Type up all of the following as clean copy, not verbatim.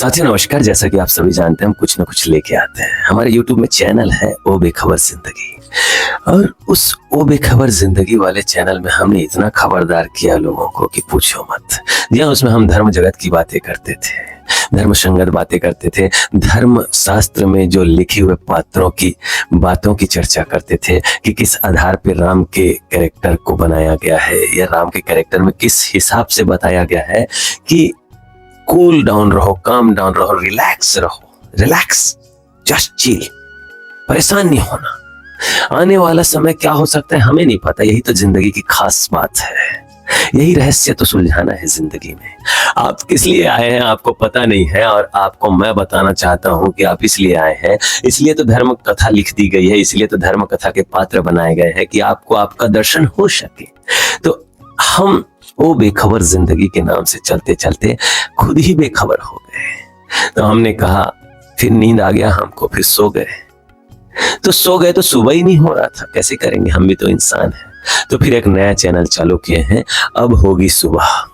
साथियों नमस्कार। जैसा कि आप सभी जानते हैं हम कुछ ना कुछ लेके आते हैं। हमारे YouTube में चैनल है ओ बेखबर जिंदगी, और उस ओ बेखबर जिंदगी वाले चैनल में हमने इतना खबरदार किया लोगों को कि पूछो मत। जी हाँ, उसमें हम धर्म जगत की बातें करते थे, धर्म संगत बातें करते थे, धर्म शास्त्र में जो लिखे हुए पात्रों की बातों की चर्चा करते थे कि किस आधार पे राम के कैरेक्टर को बनाया गया है, या राम के कैरेक्टर में किस हिसाब से बताया गया है कि कूल डाउन रहो, काम डाउन रहो, रिलैक्स रहो, रिलैक्स, जस्ट चिल, परेशान नहीं होना। आने वाला समय क्या हो सकता है हमें नहीं पता, यही तो जिंदगी की खास बात है, यही रहस्य तो सुलझाना है जिंदगी में। आप किस लिए आए हैं आपको पता नहीं है, और आपको मैं बताना चाहता हूं कि आप इसलिए आए हैं। इसलिए तो धर्म कथा लिख दी गई है, इसलिए तो धर्म कथा के पात्र बनाए गए हैं कि आपको आपका दर्शन हो सके। तो हम वो बेखबर जिंदगी के नाम से चलते चलते खुद ही बेखबर हो गए। तो हमने कहा, फिर नींद आ गया हमको, फिर सो गए। तो सो गए तो सुबह ही नहीं हो रहा था, कैसे करेंगे, हम भी तो इंसान हैं। तो फिर एक नया चैनल चालू किए हैं, अब होगी सुबह।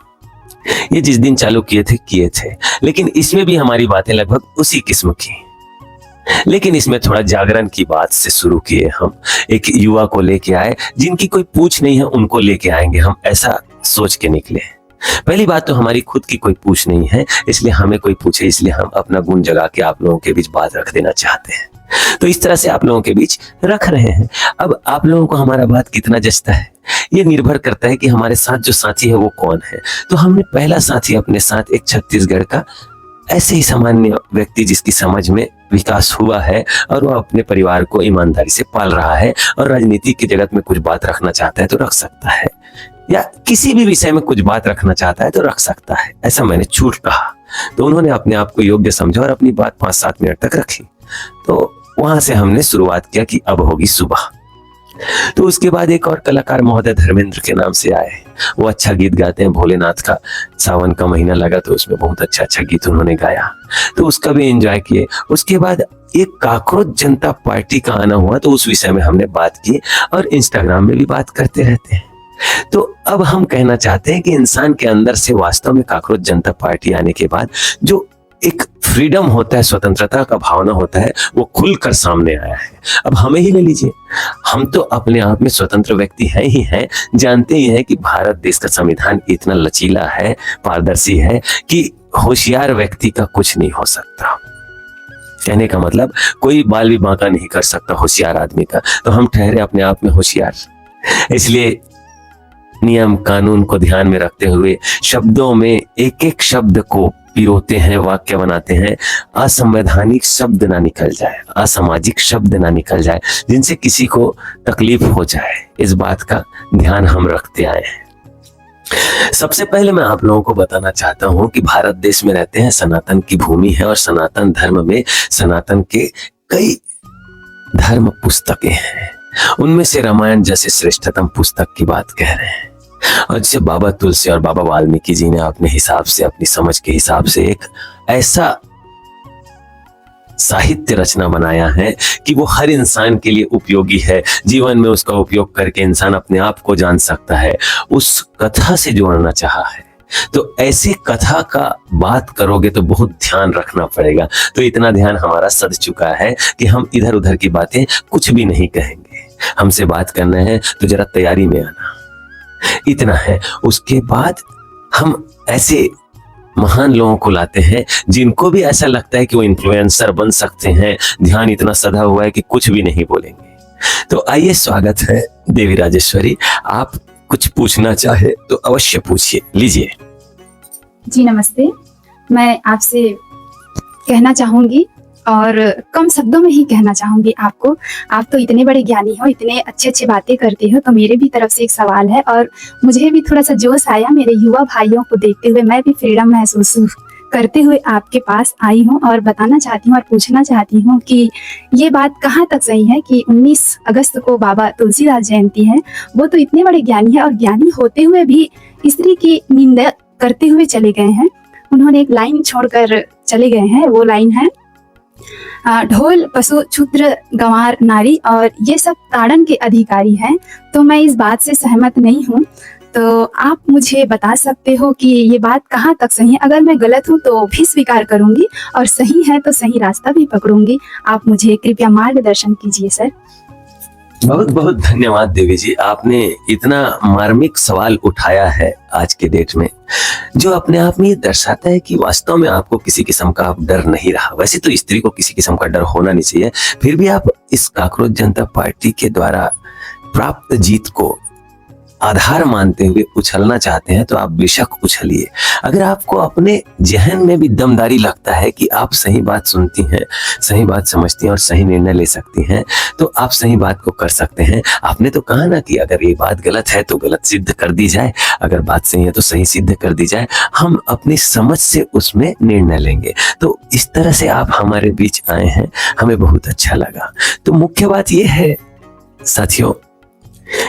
ये जिस दिन चालू किए थे, लेकिन इसमें भी हमारी बातें लगभग उसी किस्म की, लेकिन इसमें थोड़ा जागरण की बात से शुरू किए। हम एक युवा को लेके आए, जिनकी कोई पूछ नहीं है उनको लेके आएंगे हम, ऐसा सोच के निकले। पहली बात तो हमारी खुद की कोई पूछ नहीं है, इसलिए हमें कोई पूछे, इसलिए हम अपना गुण जगा के आप लोगों के बीच बात रख देना चाहते हैं। तो इस तरह से आप लोगों के बीच रख रहे हैं। अब आप लोगों को हमारा बात कितना जचता है ये निर्भर करता है कि हमारे साथ जो साथी है वो कौन है। तो हमने पहला साथी अपने साथ एक छत्तीसगढ़ का ऐसे ही सामान्य व्यक्ति, जिसकी समझ में विकास हुआ है और वो अपने परिवार को ईमानदारी से पाल रहा है, और राजनीति की जगत में कुछ बात रखना चाहता है तो रख सकता है, या किसी भी विषय में कुछ बात रखना चाहता है तो रख सकता है, ऐसा मैंने छूट कहा। तो उन्होंने अपने आप को योग्य समझा और अपनी बात 5-7 मिनट तक रखी। तो वहां से हमने शुरुआत किया कि अब होगी सुबह। तो उसके बाद एक और कलाकार महोदय धर्मेंद्र के नाम से आए। वो अच्छा गीत गाते हैं, भोलेनाथ का सावन का महीना लगा तो उसमें बहुत अच्छा गीत उन्होंने गाया, तो उसका भी एंजॉय किए। उसके बाद एक काकरोच जनता पार्टी का आना हुआ, तो उस विषय में हमने बात की, और इंस्टाग्राम में भी बात करते रहते हैं। तो अब हम कहना चाहते हैं कि इंसान के अंदर से वास्तव में काकरोच जनता पार्टी आने के बाद जो एक फ्रीडम होता है, स्वतंत्रता का भावना होता है, वो खुलकर सामने आया है। अब हमें ही ले लीजिए, हम तो अपने आप में स्वतंत्र व्यक्ति हैं ही हैं, जानते ही हैं कि भारत देश का संविधान इतना लचीला है, पारदर्शी है कि होशियार व्यक्ति का कुछ नहीं हो सकता। कहने का मतलब कोई बाल भी बांका नहीं कर सकता होशियार आदमी का, तो हम ठहरे अपने आप में होशियार। इसलिए नियम कानून को ध्यान में रखते हुए शब्दों में एक एक शब्द को पिरोते हैं, वाक्य बनाते हैं, असंवैधानिक शब्द ना निकल जाए, असामाजिक शब्द ना निकल जाए, जिनसे किसी को तकलीफ हो जाए, इस बात का ध्यान हम रखते आए हैं। सबसे पहले मैं आप लोगों को बताना चाहता हूं कि भारत देश में रहते हैं, सनातन की भूमि है, और सनातन धर्म में सनातन के कई धर्म पुस्तकें हैं। उनमें से रामायण जैसे श्रेष्ठतम पुस्तक की बात कह रहे हैं, और जिसे बाबा तुलसी और बाबा वाल्मीकि जी ने अपने हिसाब से, अपनी समझ के हिसाब से एक ऐसा साहित्य रचना बनाया है कि वो हर इंसान के लिए उपयोगी है। जीवन में उसका उपयोग करके इंसान अपने आप को जान सकता है, उस कथा से जोड़ना चाहा है। तो ऐसे कथा का बात करोगे तो बहुत ध्यान रखना पड़ेगा। तो इतना ध्यान हमारा सध चुका है कि हम इधर उधर की बातें कुछ भी नहीं कहेंगे। हमसे बात करना है तो जरा तैयारी में आना, इतना है। उसके बाद हम ऐसे महान लोगों को लाते हैं जिनको भी ऐसा लगता है कि वो इन्फ्लुएंसर बन सकते हैं, ध्यान इतना सधा हुआ है कि कुछ भी नहीं बोलेंगे। तो आइए, स्वागत है देवी राजेश्वरी, आप कुछ पूछना चाहे तो अवश्य पूछिए, लीजिए। जी नमस्ते। मैं आपसे कहना चाहूंगी, और कम शब्दों में ही कहना चाहूंगी आपको। आप तो इतने बड़े ज्ञानी हो, इतने अच्छे बातें करते हो, तो मेरे भी तरफ से एक सवाल है, और मुझे भी थोड़ा सा जोश आया मेरे युवा भाइयों को देखते हुए। मैं भी फ्रीडम महसूस करते हुए आपके पास आई हूँ, और बताना चाहती हूँ और पूछना चाहती हूँ कि ये बात कहाँ तक सही है कि 19 अगस्त को बाबा तुलसीदास जयंती है। वो तो इतने बड़े ज्ञानी है, और ज्ञानी होते हुए भी स्त्री की निंदा करते हुए चले गए हैं। उन्होंने एक लाइन छोड़कर चले गए हैं, वो लाइन है, ढोल पशु क्षुद्र गंवार नारी, और ये सब ताड़न के अधिकारी हैं। तो मैं इस बात से सहमत नहीं हूँ। तो आप मुझे बता सकते हो कि ये बात कहाँ तक सही है? अगर मैं गलत हूँ तो भी स्वीकार करूंगी और सही है तो सही रास्ता भी पकड़ूंगी। आप मुझे कृपया मार्गदर्शन कीजिए सर। बहुत बहुत धन्यवाद देवी जी, आपने इतना मार्मिक सवाल उठाया है आज के डेट में, जो अपने आप में ये दर्शाता है कि वास्तव में आपको किसी किस्म का अब डर नहीं रहा। वैसे तो स्त्री को किसी किस्म का डर होना नहीं चाहिए, फिर भी आप इस काकरोच जनता पार्टी के द्वारा प्राप्त जीत को आधार मानते हुए उछलना चाहते हैं तो आप बेशक उछलिए। अगर आपको अपने जहन में भी दमदारी लगता है कि आप सही बात सुनती हैं, सही बात समझती हैं और सही निर्णय ले सकती हैं, तो आप सही बात को कर सकते हैं। आपने तो कहा ना कि अगर ये बात गलत है तो गलत सिद्ध कर दी जाए, अगर बात सही है तो सही सिद्ध कर दी जाए, हम अपनी समझ से उसमें निर्णय लेंगे। तो इस तरह से आप हमारे बीच आए हैं, हमें बहुत अच्छा लगा। तो मुख्य बात यह है साथियों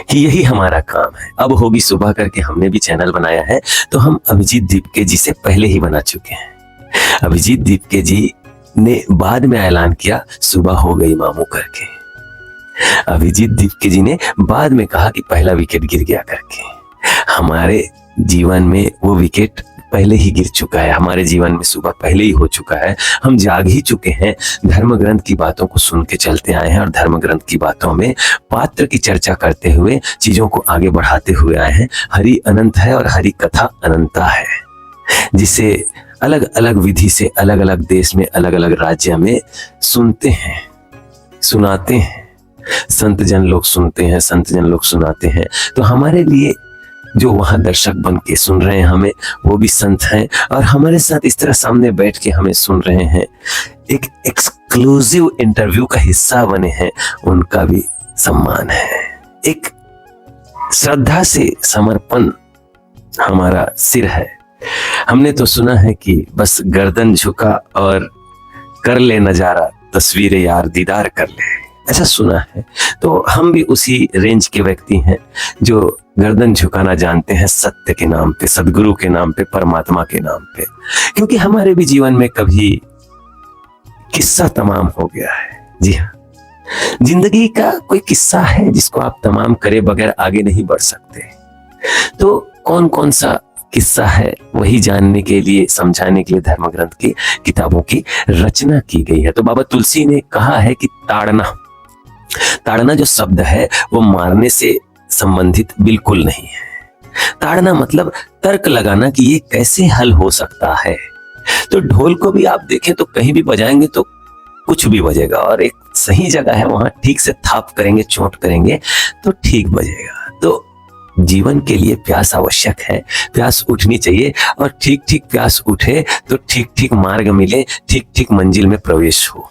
कि यही हमारा काम है। अब होगी सुबह करके हमने भी चैनल बनाया है, तो हम अभिजीत दीपके जी से पहले ही बना चुके हैं। अभिजीत दीपके जी ने बाद में ऐलान किया सुबह हो गई मामू करके। अभिजीत दीपके जी ने बाद में कहा कि पहला विकेट गिर गया करके। हमारे जीवन में वो विकेट पहले ही गिर चुका है, हमारे जीवन में सुबह पहले ही हो चुका है। हम जाग ही चुके हैं, धर्म ग्रंथ की बातों को सुन के चलते आए हैं और धर्म ग्रंथ की बातों में पात्र की चर्चा करते हुए चीजों को आगे बढ़ाते हुए आए हैं। हरि अनंत है और हरि कथा अनंता है, जिसे अलग अलग विधि से अलग अलग देश में अलग अलग राज्य में सुनते हैं, सुनाते हैं। संत जन लोग सुनते हैं, संत जन लोग सुनाते हैं। तो हमारे लिए जो वहां दर्शक बन के सुन रहे हैं हमें, वो भी संत हैं और हमारे साथ इस तरह सामने बैठ के हमें सुन रहे हैं, एक एक्सक्लूसिव इंटरव्यू का हिस्सा बने हैं, उनका भी सम्मान है। एक श्रद्धा से समर्पण हमारा सिर है। हमने तो सुना है कि बस गर्दन झुका और कर ले नजारा, तस्वीरें यार दीदार कर ले, ऐसा सुना है। तो हम भी उसी रेंज के व्यक्ति हैं जो गर्दन झुकाना जानते हैं सत्य के नाम पे, सदगुरु के नाम पे, परमात्मा के नाम पे। क्योंकि हमारे भी जीवन में कभी किस्सा तमाम हो गया है। जी हाँ, जिंदगी का कोई किस्सा है जिसको आप तमाम करे बगैर आगे नहीं बढ़ सकते। तो कौन कौन सा किस्सा है वही जानने के लिए, समझाने के लिए धर्म ग्रंथ की किताबों की रचना की गई है। तो बाबा तुलसी ने कहा है कि ताड़ना, ताड़ना जो शब्द है वो मारने से संबंधित बिल्कुल नहीं है। ताड़ना मतलब तर्क लगाना कि ये कैसे हल हो सकता है। तो ढोल को भी आप देखें तो कहीं भी बजाएंगे तो कुछ भी बजेगा, और एक सही जगह है वहां ठीक से थाप करेंगे, चोट करेंगे तो ठीक बजेगा। तो जीवन के लिए प्यास आवश्यक है, प्यास उठनी चाहिए, और ठीक ठीक प्यास उठे तो ठीक ठीक मार्ग मिले, ठीक ठीक मंजिल में प्रवेश हो।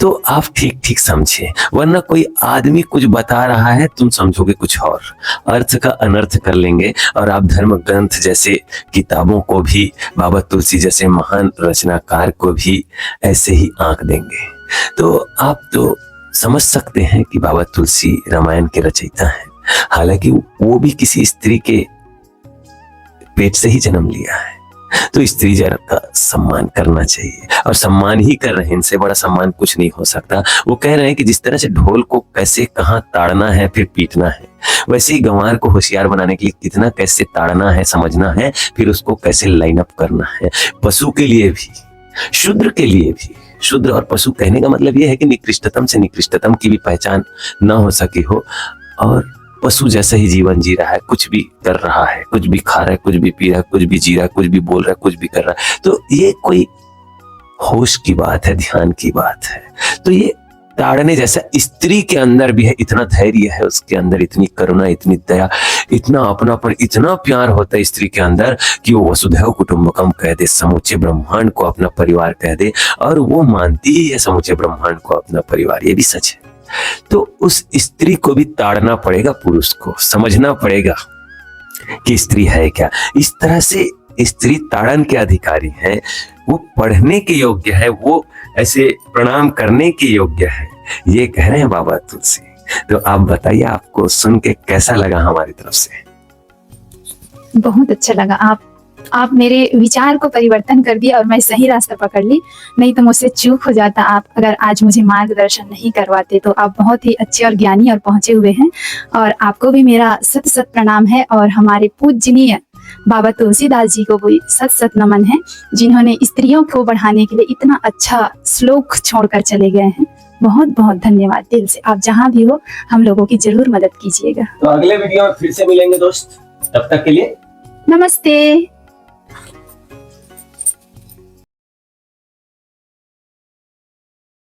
तो आप ठीक ठीक समझे, वरना कोई आदमी कुछ बता रहा है, तुम समझोगे कुछ और, अर्थ का अनर्थ कर लेंगे और आप धर्म ग्रंथ जैसे किताबों को भी, बाबा तुलसी जैसे महान रचनाकार को भी ऐसे ही आंक देंगे। तो आप तो समझ सकते हैं कि बाबा तुलसी रामायण के रचयिता हैं, हालांकि वो भी किसी स्त्री के पेट से ही जन्म लिया है। तो स्त्री जन का सम्मान करना चाहिए, और सम्मान ही कर रहे हैं, इनसे बड़ा सम्मान कुछ नहीं हो सकता। वो कह रहे हैं कि जिस तरह से ढोल को कैसे कहाँ ताड़ना है फिर पीटना है, वैसे ही गंवार को होशियार बनाने के लिए कितना कैसे ताड़ना है, समझना है, फिर उसको कैसे लाइन अप करना है। पशु के लिए भी, शूद्र के लिए भी, शूद्र और पशु कहने का मतलब यह है कि निकृष्टतम से निकृष्टतम की भी पहचान न हो सकी हो, और पशु जैसा ही जीवन जी रहा है, कुछ भी कर रहा है, कुछ भी खा रहा है, कुछ भी पी रहा है, कुछ भी जी रहा है, कुछ भी बोल रहा है, कुछ भी कर रहा है। तो ये कोई होश की बात है, ध्यान की बात है। तो ये ताड़ने जैसा स्त्री के अंदर भी है, इतना धैर्य है उसके अंदर, इतनी करुणा, इतनी दया, इतना अपनापन, इतना प्यार होता है स्त्री के अंदर कि वो वसुधैव कुटुंबकम कह दे, समूचे ब्रह्मांड को अपना परिवार कह दे, और वो मानती ही है समूचे ब्रह्मांड को अपना परिवार। ये भी सच है। तो उस स्त्री को भी ताड़ना पड़ेगा, पुरुष को समझना पड़ेगा कि स्त्री है क्या। इस तरह से स्त्री ताड़न के अधिकारी है, वो पढ़ने के योग्य है, वो ऐसे प्रणाम करने के योग्य है, ये कह रहे हैं बाबा तुलसी। तो आप बताइए, आपको सुन के कैसा लगा हमारी तरफ से? बहुत अच्छा लगा। आप आप मेरे विचार को परिवर्तन कर दिया और मैं सही रास्ता पकड़ ली। नहीं तो मुझसे चूक हो जाता आप अगर आज मुझे मार्गदर्शन नहीं करवाते। तो आप बहुत ही अच्छे और ज्ञानी और पहुंचे हुए हैं और आपको भी मेरा सत सत प्रणाम है। और हमारे पूजनीय बाबा तुलसीदास जी को भी सत सत नमन है, जिन्होंने स्त्रियों को बढ़ाने के लिए इतना अच्छा श्लोक छोड़कर चले गए हैं। बहुत बहुत धन्यवाद दिल से। आप जहाँ भी हो हम लोगों की जरूर मदद कीजिएगा। तो अगले वीडियो में फिर से मिलेंगे दोस्त, तब तक के लिए नमस्ते।